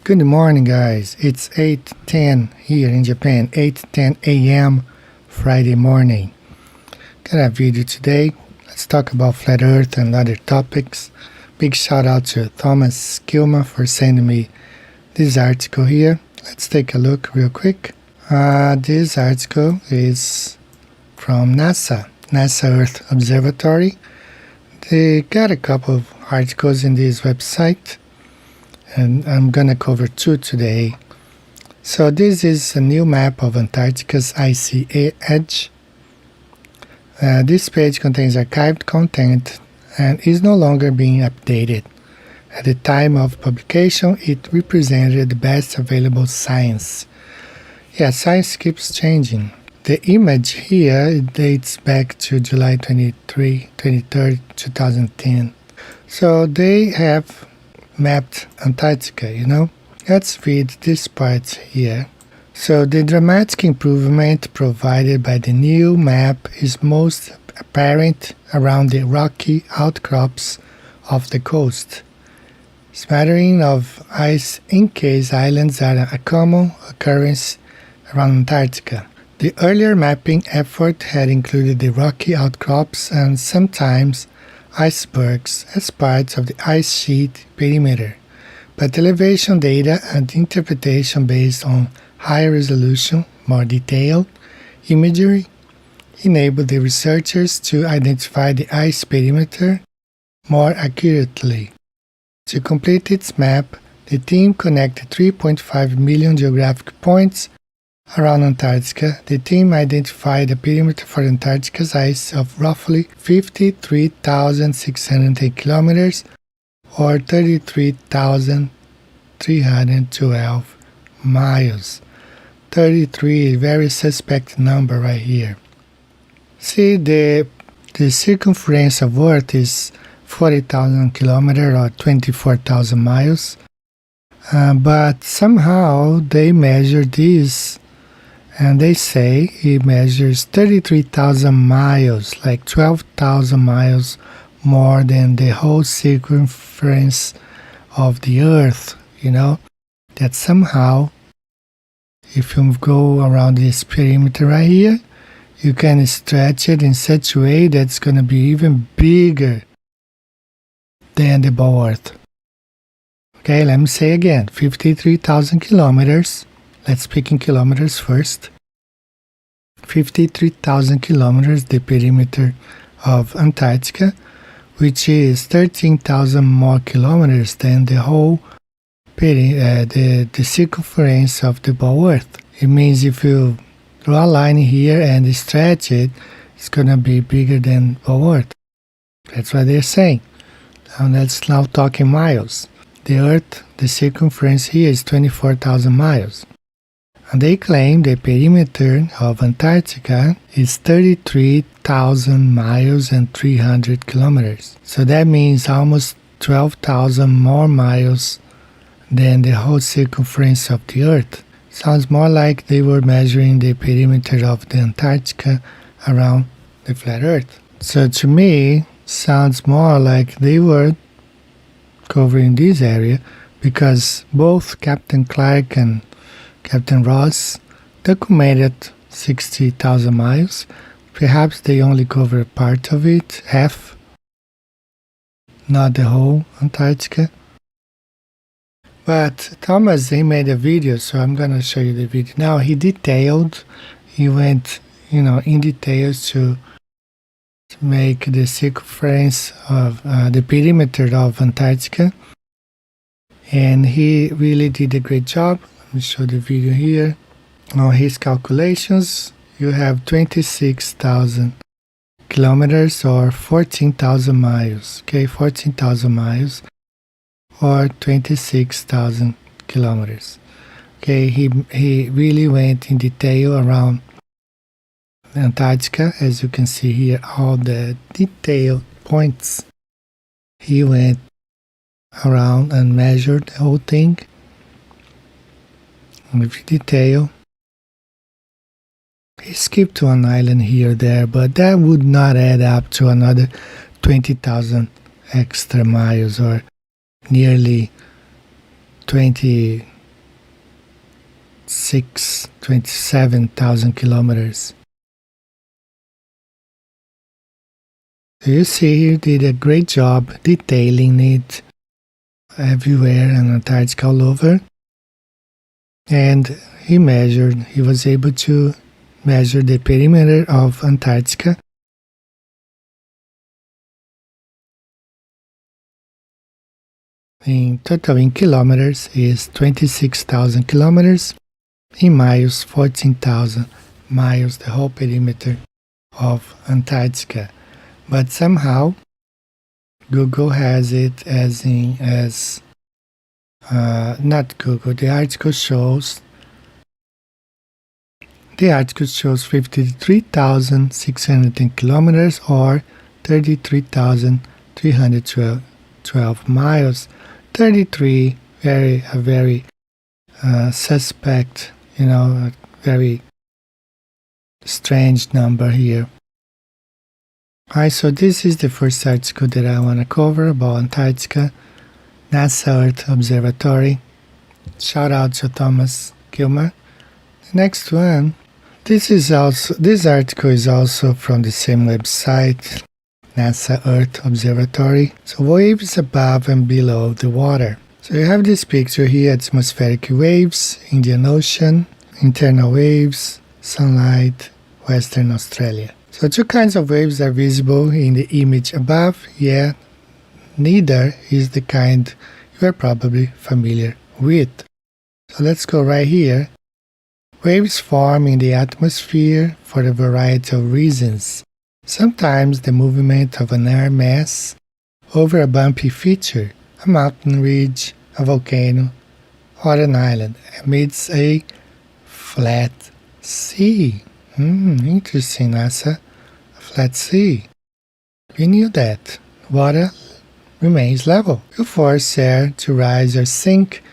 Good morning, guys. It's 8:10 here in Japan, 8:10 a.m. Friday morning. Got a video today. Let's talk about flat Earth and other topics. Big shout out to Thomas Kilma for sending me this article here. Let's take a look real quick. This article is from NASA Earth Observatory. They got a couple of articles in this website, and I'm gonna cover two today. So this is a new map of Antarctica's icy edge. This page contains archived content and is no longer being updated. At the time of publication, it represented the best available science. Yeah, science keeps changing. The image here dates back to July 23rd, 2010. So they have mapped Antarctica, Let's read this part here. So the dramatic improvement provided by the new map is most apparent around the rocky outcrops of the coast. Smattering of ice-encased islands are a common occurrence around Antarctica. The earlier mapping effort had included the rocky outcrops and sometimes icebergs as parts of the ice sheet perimeter, but elevation data and interpretation based on higher resolution, more detailed imagery enabled the researchers to identify the ice perimeter more accurately. To complete its map, the team connected 3.5 million geographic points around Antarctica. The team identified a perimeter for Antarctica's ice of roughly 53,608 kilometers or 33,312 miles. 33 is a very suspect number right here. See, the circumference of Earth is 40,000 kilometers or 24,000 miles, but somehow they measure this and they say it measures 33,000 miles, like 12,000 miles more than the whole circumference of the Earth, that somehow, if you go around this perimeter right here, you can stretch it in such a way that it's going to be even bigger than the ball Earth. Okay, let me say again, 53,000 kilometers. Let's speak in kilometers first. 53,000 kilometers, the perimeter of Antarctica, which is 13,000 more kilometers than the whole the circumference of the ball Earth. It means if you draw a line here and stretch it, it's going to be bigger than ball Earth. That's what they're saying. And let's now talk in miles. The Earth, the circumference here is 24,000 miles. And they claim the perimeter of Antarctica is 33,000 miles and 300 kilometers. So that means almost 12,000 more miles than the whole circumference of the Earth. Sounds more like they were measuring the perimeter of the Antarctica around the flat Earth. So to me, sounds more like they were covering this area because both Captain Clark and Captain Ross documented 60,000 miles. Perhaps they only covered part of it, half, not the whole Antarctica. But Thomas, he made a video, so I'm going to show you the video. Now, he went, in details to make the circumference of the perimeter of Antarctica. And he really did a great job. Let me show the video here. On his calculations, you have 26,000 kilometers or 14,000 miles. Okay, 14,000 miles or 26,000 kilometers. Okay, he really went in detail around Antarctica. As you can see here, all the detailed points. He went around and measured the whole thing with detail. He skipped to an island here or there, but that would not add up to another 20,000 extra miles or nearly 20 27,000 kilometers. So you see, he did a great job detailing it everywhere in Antarctica, all over. And he was able to measure the perimeter of Antarctica. In total, in kilometers, is 26,000 kilometers. In miles, 14,000 miles, the whole perimeter of Antarctica. But somehow, Google has it not Google, the article shows 53,610 kilometers or 33,312 miles. 33, a very suspect, a very strange number here. Alright, so this is the first article that I want to cover about Antarctica, NASA Earth Observatory. Shout out to Thomas Gilmer. The next one, this article is also from the same website, NASA Earth Observatory. So waves above and below the water. So you have this picture here, atmospheric waves, Indian Ocean, internal waves, sunlight, Western Australia. So two kinds of waves are visible in the image above, yet neither is the kind you are probably familiar with. So let's go right here. Waves form in the atmosphere for a variety of reasons. Sometimes the movement of an air mass over a bumpy feature, a mountain ridge, a volcano, or an island amidst a flat sea. Interesting, NASA. A flat sea. We knew that. Water remains level. You force air to rise or sink,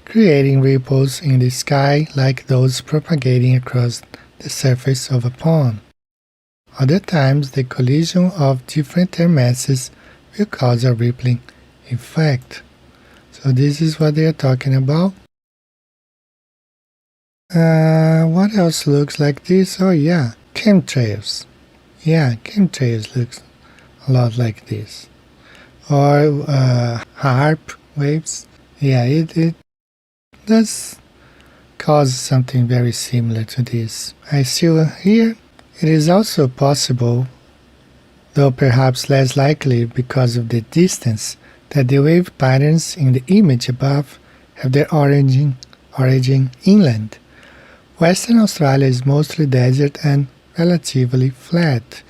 creating ripples in the sky like those propagating across the surface of a pond. Other times, the collision of different air masses will cause a rippling effect. So this is what they are talking about. What else looks like this? Oh yeah, chemtrails. Yeah, chemtrails looks a lot like this. Or HARP waves. Yeah, it does cause something very similar to this. I see here. It is also possible, though perhaps less likely because of the distance, that the wave patterns in the image above have their origin inland. Western Australia is mostly desert and relatively flat.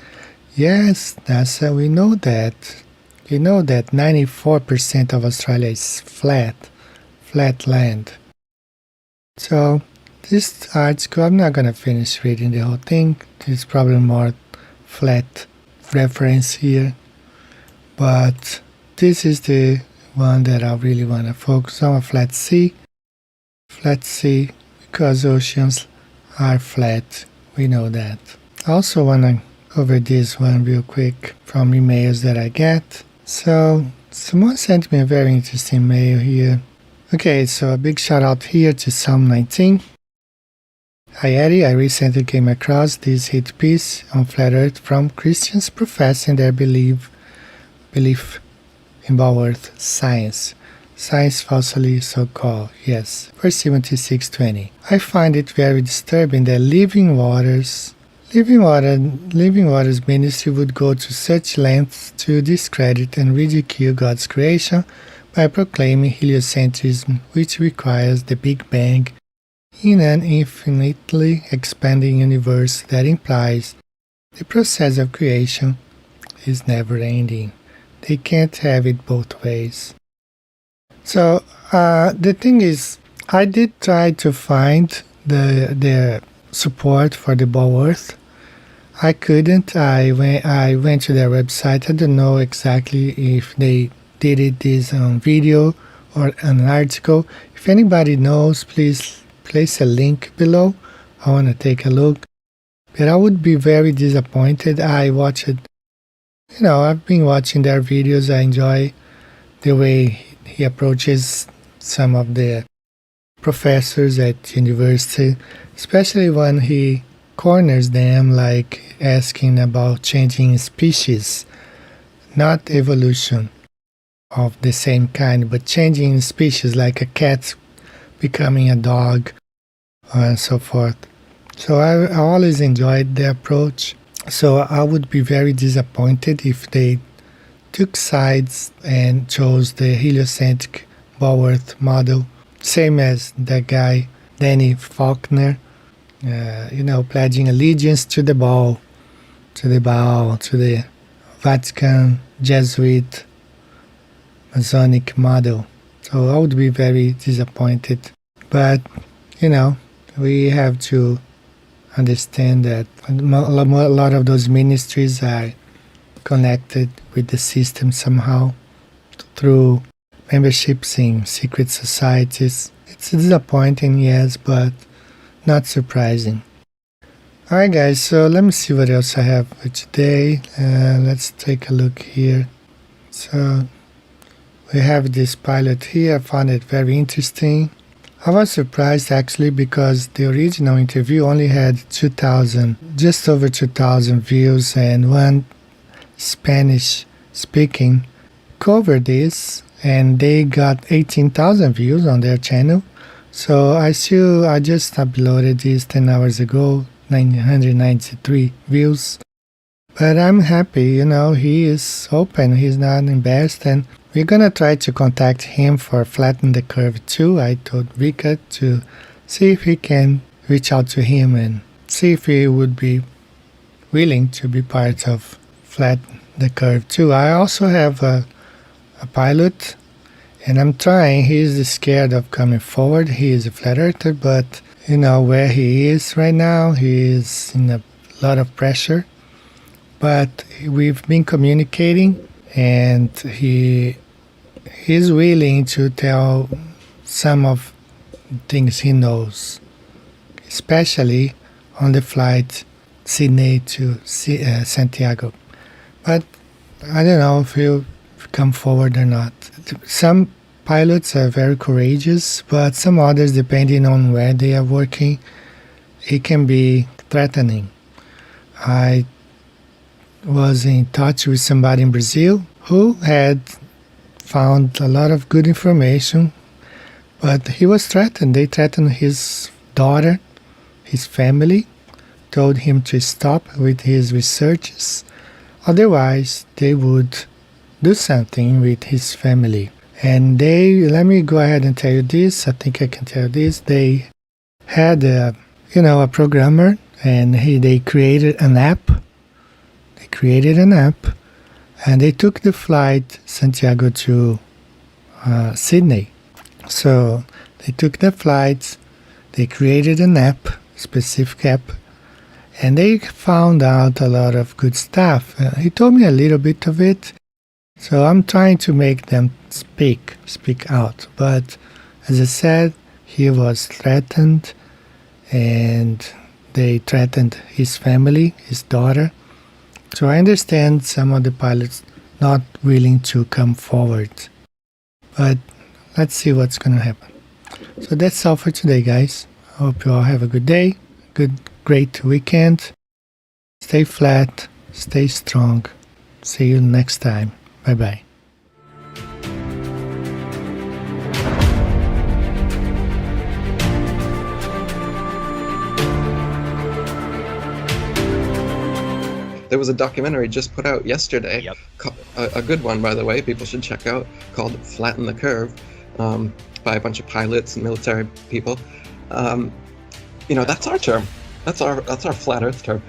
Yes, NASA, we know that. You know that 94% of Australia is flat land. So, this article, I'm not going to finish reading the whole thing. There's probably more flat reference here. But this is the one that I really want to focus on, a flat sea. Flat sea, because oceans are flat. We know that. I also want to cover this one real quick from emails that I get. So, someone sent me a very interesting mail here. Okay, so a big shout out here to Psalm 19. Hi Eddie, I recently came across this hit piece on Flat Earth from Christians professing their belief in Earth science. Science falsely so called, yes. 1 Timothy 6:20. I find it very disturbing that Living Waters ministry would go to such lengths to discredit and ridicule God's creation by proclaiming heliocentrism, which requires the Big Bang in an infinitely expanding universe that implies the process of creation is never ending. They can't have it both ways. So the thing is, I did try to find the support for the Ball Earth. I couldn't. I went to their website. I don't know exactly if they did this on video or an article. If anybody knows, please place a link below. I want to take a look. But I would be very disappointed. I've been watching their videos. I enjoy the way he approaches some of the professors at university, especially when he corners them like asking about changing species, not evolution of the same kind, but changing species like a cat becoming a dog and so forth. So I always enjoyed the approach. So I would be very disappointed if they took sides and chose the heliocentric Ballworth model, same as that guy Danny Faulkner, pledging allegiance to the ball, to the Vatican Jesuit Masonic model. So I would be very disappointed. But, we have to understand that a lot of those ministries are connected with the system somehow through memberships in secret societies. It's disappointing, yes, but not surprising. Alright guys, so let me see what else I have for today. Let's take a look here. So we have this pilot here. I found it very interesting. I was surprised actually because the original interview only had just over 2,000 views, and one Spanish speaking covered this and they got 18,000 views on their channel. So I just uploaded this 10 hours ago, 993 views. But I'm happy, he is open, he's not embarrassed, and we're gonna try to contact him for Flatten the Curve too. I told Vika to see if he can reach out to him and see if he would be willing to be part of Flatten the Curve too. I also have a pilot, and I'm trying. He's scared of coming forward. He is a flat earther, but where he is right now, he is in a lot of pressure. But we've been communicating, and he is willing to tell some of things he knows, especially on the flight Sydney to Santiago. But I don't know if he'll come forward or not. Some pilots are very courageous, but some others, depending on where they are working, it can be threatening. I was in touch with somebody in Brazil who had found a lot of good information, but he was threatened. They threatened his daughter, his family, told him to stop with his researches, otherwise they would do something with his family. And let me go ahead and tell you this, I think I can tell you this, they had a programmer, and they created an app. And they took the flight Santiago to Sydney. So they took the flights, they created an app, specific app, and they found out a lot of good stuff. He told me a little bit of it, so I'm trying to make them speak out. But as I said, he was threatened, and they threatened his family, his daughter. So I understand some of the pilots not willing to come forward. But let's see what's going to happen. So that's all for today, guys. I hope you all have a good day, great weekend. Stay flat, stay strong. See you next time. Bye-bye. There was a documentary just put out yesterday, a good one, by the way, people should check out, called Flatten the Curve, by a bunch of pilots and military people. That's our term. That's our flat earth term.